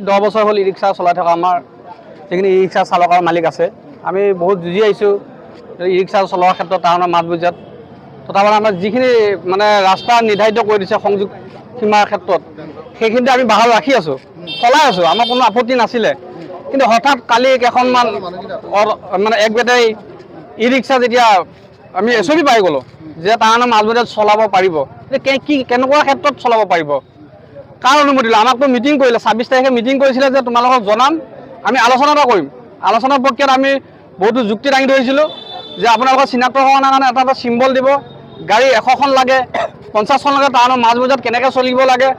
দহ বছৰ হ'ল ই ৰিক্সা চলাই থকা আমাৰ যিখিনি ই ৰিক্সা চালকৰ মালিক আছে আমি বহুত যুঁজি আহিছোঁ ই ৰিক্সা চলোৱাৰ ক্ষেত্ৰত টাউনৰ মাজমজিয়াত তথাপি আমাৰ যিখিনি মানে ৰাস্তা নিৰ্ধাৰিত কৰি দিছে সংযোগ সীমাৰ ক্ষেত্ৰত সেইখিনিতে আমি বাহাল ৰাখি আছোঁ চলাই আছোঁ আমাৰ কোনো আপত্তি নাছিলে কিন্তু হঠাৎ কালি কেইখনমান মানে এক বেটাৰী ই ৰিক্সা যেতিয়া আমি SOP পাই গ'লোঁ যে টাউনৰ মাজমজিয়াত চলাব পাৰিব কি কেনেকুৱা ক্ষেত্ৰত চলাব পাৰিব কাৰ অনুমতি দিলে আমাকতো মিটিং কৰিলে 26 তাৰিখে মিটিং কৰিছিলে যে তোমালোকক জনাম আমি আলোচনা এটা কৰিম আলোচনাৰ প্ৰক্ৰিয়াত আমি বহুতো যুক্তি দাঙি ধৰিছিলোঁ যে আপোনালোকৰ চিনাক্তকৰণৰ কাৰণে এটা চিম্বল দিব গাড়ী 100খন লাগে 50খন লাগে টাউনৰ মাজমজিয়াত কেনেকৈ চলিব লাগে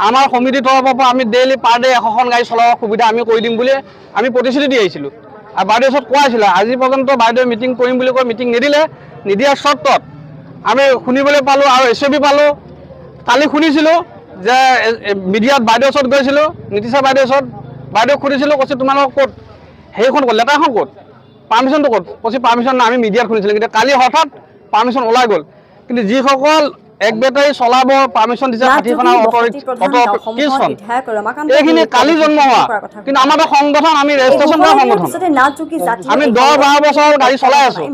আমাৰ সমিতিৰ তৰফৰ পৰা আমি ডেইলি পাৰ ডে 100খন গাড়ী চলোৱাৰ সুবিধা আমি কৰি দিম বুলি আমি প্ৰতিশ্ৰুতি দি আহিছিলোঁ আৰু বাইদেউৰ ওচৰত কোৱা হৈছিলে আজি পৰ্যন্ত বাইদেৱে মিটিং কৰিম বুলি কৈ মিটিং নিদিয়াৰ চৰ্তত আমি শুনিবলৈ পালোঁ আৰু SOP পালোঁ কালি শুনিছিলোঁ যে মিডিয়াত বাইদেউৰ ওচৰত গৈছিলোঁ নীতিশা বাইদেউৰ ওচৰত বাইদেউক সুধিছিলোঁ কৈছে তোমালোকৰ ক'ত সেইখন ক'ত লেটাৰখন ক'ত পাৰ্মিশ্যনটো ক'ত কৈছে পাৰ্মিশ্যন নাই আমি মিডিয়াত শুনিছিলোঁ কিন্তু কালি হঠাৎ পাৰ্মিশ্যন ওলাই গ'ল কিন্তু যিসকল এক বেটাৰী চলাব পাৰ্মিশ্যন দিছে 60খন এইখিনি কালি জন্ম হোৱা কিন্তু আমাৰ সংগঠন আমি ৰেজিষ্ট্ৰেশ্যন কৰা সংগঠন আমি 10-12 বছৰ গাড়ী চলাই আছোঁ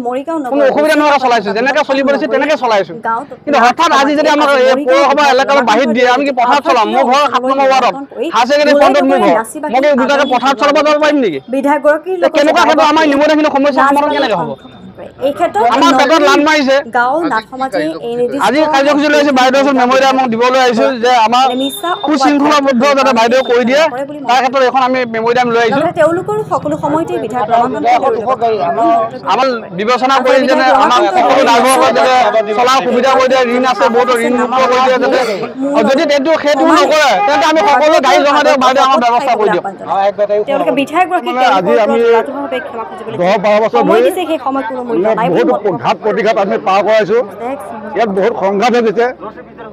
কোনো অসুবিধা নোহোৱাকৈ চলাইছোঁ যেনেকৈ চলিব দিছে তেনেকৈ চলাইছোঁ কিন্তু হঠাৎ আজি যদি আমাৰ পৌৰসভা এলেকালৈ বাহিৰ দিয়ে আমি কি পথাৰত চলাম মোৰ ঘৰ 7 নম্বৰ ৱাৰ্ডত হায়াৰ ছেকেণ্ডেৰী ফ্ৰণ্টত মোৰ ঘৰ মই কি দুটাকে পথাৰত চলাব যাব পাৰিম নেকি কেনেকুৱা ক্ষেত্ৰত আমাৰ নিবনুৱাখিনি সমস্যা সমাধান কেনেকৈ হ'ব এই ক্ষেত্ৰত আমাৰ পেটত লান মাৰিছে গাঁও নাট সমাজে এই নিৰ্দিষ্ট আজি কাৰ্যসূচী লৈছে বাইদেউৰ ওচৰত মেমৰিয়েল আমাক দিবলৈ আহিছোঁ যে আমাৰ সুশৃংখলাবদ্ধ যাতে বাইদেউ কৰি দিয়ে তাৰ ক্ষেত্ৰত এখন আমি মেমৰিয়েল লৈ আহিছোঁ তেওঁলোকৰ সকলো সময়তে বিধায়ক আমাৰ বিবেচনা কৰি যেনে আমাক সকলো ড্ৰাইভাৰক যাতে চলাৰ সুবিধা কৰি দিয়ে ঋণ আছে বহুতো ঋণ মুক্ত কৰি দিয়ে যাতে যদি সেইটো নকৰে তেন্তে আমি সকলো গাড়ী জমা দিয়ক বাইদেউ আমাৰ ব্যৱস্থা কৰি দিয়ক তেওঁলোকে বিধায়কগৰাকীক আজি আমি 10-12 বছৰ ধৰি সেই সময় কোনো বহুত ঘাট প্ৰতিঘাত আমি পাৰ কৰাইছোঁ ইয়াত বহুত সংঘাত হৈ গৈছে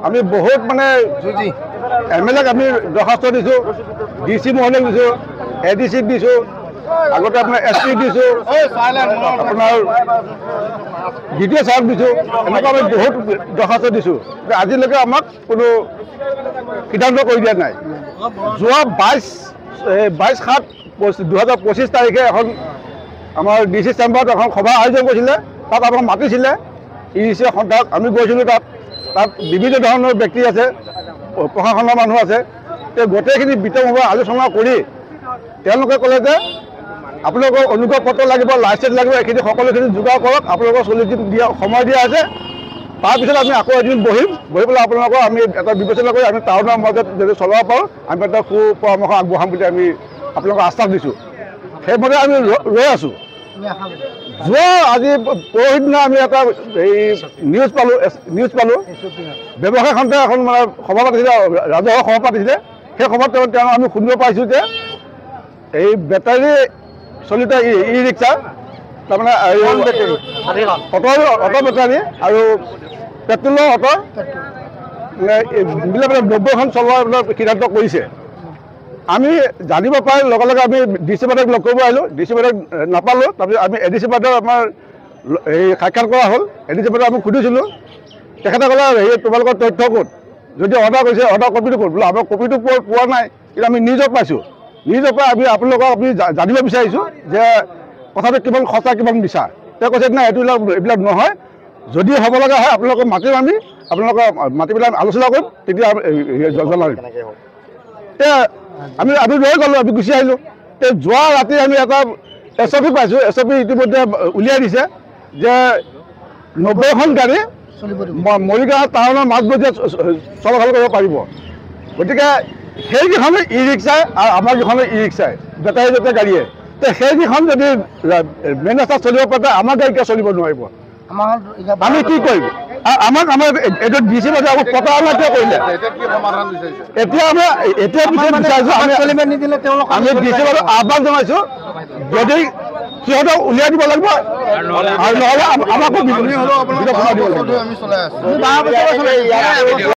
আমি বহুত মানে MLAক আমি দৰখাস্ত দিছোঁ DC মহলক দিছোঁ ADC দিছোঁ আগতে আপোনাৰ SP দিছোঁ আপোনাৰ DDO ছাৰক দিছোঁ এনেকুৱা আমি বহুত দৰখাস্ত দিছোঁ আজিলৈকে আমাক কোনো সিদ্ধান্ত কৰি দিয়া নাই যোৱা 22/7/2025 তাৰিখে এখন আমাৰ DC চেম্বাৰত এখন সভা আয়োজন কৰিছিলে তাত আমাক মাতিছিলে EDC সন্থাক আমি গৈছিলোঁ তাত বিভিন্ন ধৰণৰ ব্যক্তি আছে প্ৰশাসনৰ মানুহ আছে তেওঁ গোটেইখিনি বিতংভাৱে আলোচনা কৰি তেওঁলোকে ক'লে যে আপোনালোকৰ অনুজ্ঞা পত্ৰ লাগিব লাইচেঞ্চ লাগিব এইখিনি সকলোখিনি যোগাৰ কৰক আপোনালোকৰ 40 দিন সময় দিয়া আছে তাৰপিছত আমি আকৌ এদিন বহি পেলাই আপোনালোকৰ আমি এটা বিবেচনা কৰি আমি টাউনৰ মাজত যদি চলাব পাৰোঁ আমি এটা পৰামৰ্শ আগবঢ়াম বুলি আমি আপোনালোকক আশ্বাস দিছোঁ সেইমতে আমি ৰৈ আছোঁ যোৱা আজি পৰহি দিনা আমি এটা এই নিউজ পালোঁ ব্যৱসায় খণ্ডে এখন মানে সভা পাতিছিলে ৰাজহুৱা সভা পাতিছিলে সেই সভাত তেওঁ আমি শুনিব পাইছোঁ যে এই বেটাৰী চলিত ই ৰিক্সা তাৰমানে অটো বেটাৰী আৰু পেট্ৰলৰ অটো বিলাক 90খন চলোৱাৰ সিদ্ধান্ত কৰিছে আমি জানিব পাই লগে লগে আমি DC বাইদেউক লগ কৰিব আহিলোঁ DC বাইদেউক নাপালোঁ তাৰপিছত আমি ADC বাইদেউ আমাৰ এই সাক্ষাৎ কৰা হ'ল ADC বাইদেউ আমি সুধিছিলোঁ তেখেতে ক'লে তোমালোকৰ তথ্য ক'ত যদি অৰ্ডাৰ কৰিছে অৰ্ডাৰ কপিটো ক'ত বোলে আমাৰ কপিটো পোৱা নাই কিন্তু আমি নিউজত পাইছোঁ নিউজৰ পৰা আমি আপোনালোকক আমি জানিব বিচাৰিছোঁ যে কথাটো কিমান সঁচা কিমান মিছা তেওঁ কৈছে নাই এইবিলাক নহয় যদি হ'ব লগা হয় আপোনালোকক মাতিম আমি আপোনালোকক মাতি পেলাই আলোচনা কৰিম তেতিয়া জনাম আমি ৰৈ গ'লোঁ আমি গুচি আহিলোঁ যোৱা ৰাতি আমি এটা SOP পাইছোঁ SOP ইতিমধ্যে উলিয়াই দিছে যে 90খন গাড়ী মৰিগাঁও টাউনৰ মাজমজিয়াত চলাচল কৰিব পাৰিব গতিকে সেইকেইখন ই ৰিক্সাই আৰু আমাৰ কেইখন ই ৰিক্সাই বেটাৰী জাতীয় গাড়ীয়ে সেইকেইখন যদি মেইন ৰাস্তাত চলিব পাৰে আমাৰ গাড়ী কিয় চলিব নোৱাৰিব আমি কি কৰিম আমাক এইটো DC বাইদেউ আমাক প্ৰতাৰণা কিয় কৰিলে এতিয়া আমি DC বাইদেউ আহ্বান জনাইছোঁ যদি সিহঁতক উলিয়াই দিব লাগিব আৰু নহ'লে আমাকো